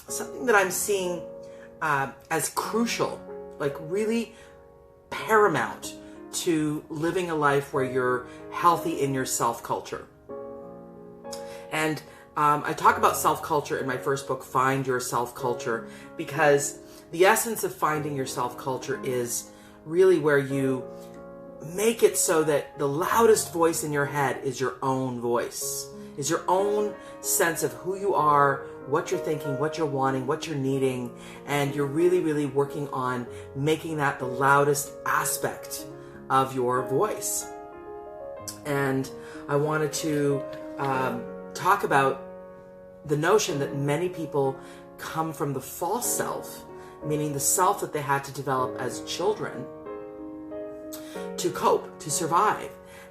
something that I'm seeing as crucial, like really paramount to living a life where you're healthy in your self-culture. And I talk about self-culture in my first book, Find Your Self-Culture, because the essence of finding your self-culture is really where you make it so that the loudest voice in your head is your own voice, is your own sense of who you are, what you're thinking, what you're wanting, what you're needing, and you're really, really working on making that the loudest aspect of your voice. And I wanted to talk about the notion that many people come from the false self, meaning the self that they had to develop as children to cope, to survive.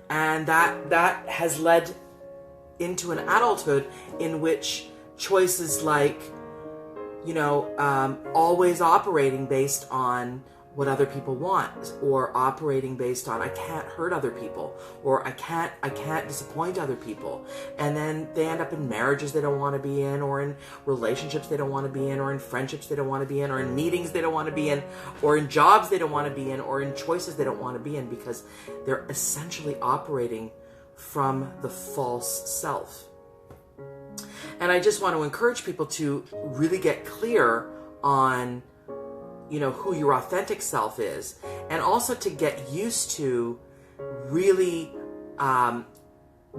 And that has led into an adulthood in which choices like, always operating based on what other people want, or operating based on I can't hurt other people, or I can't disappoint other people. And then they end up in marriages they don't want to be in, or in relationships they don't want to be in, or in friendships they don't want to be in, or in meetings they don't want to be in, or in jobs they don't want to be in, or in choices they don't want to be in, because they're essentially operating from the false self. And I just want to encourage people to really get clear on who your authentic self is, and also to get used to really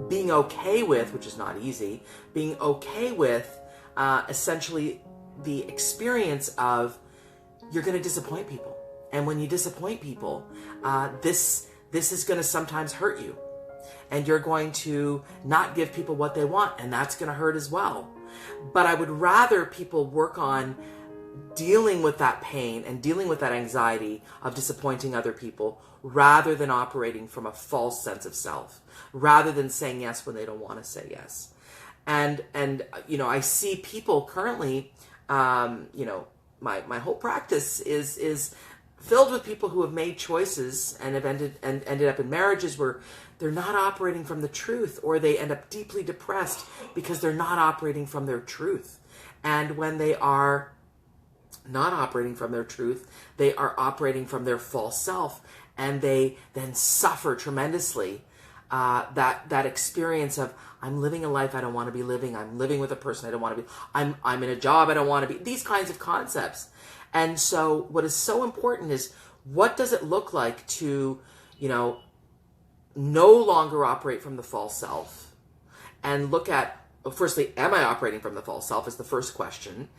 being okay with, which is not easy, being okay with essentially the experience of you're going to disappoint people. And when you disappoint people, this is going to sometimes hurt you. And you're going to not give people what they want, and that's going to hurt as well. But I would rather people work on dealing with that pain and dealing with that anxiety of disappointing other people, rather than operating from a false sense of self, rather than saying yes when they don't want to say yes. And I see people currently, my whole practice is filled with people who have made choices and have ended up in marriages where they're not operating from the truth, or they end up deeply depressed because they're not operating from their truth. And when they are not operating from their truth, they are operating from their false self, and they then suffer tremendously that experience of I'm living a life I don't want to be living, I'm living with a person I don't want to be, I'm in a job I don't want to be, these kinds of concepts. And so what is so important is, what does it look like to no longer operate from the false self, and look at, firstly, am I operating from the false self is the first question.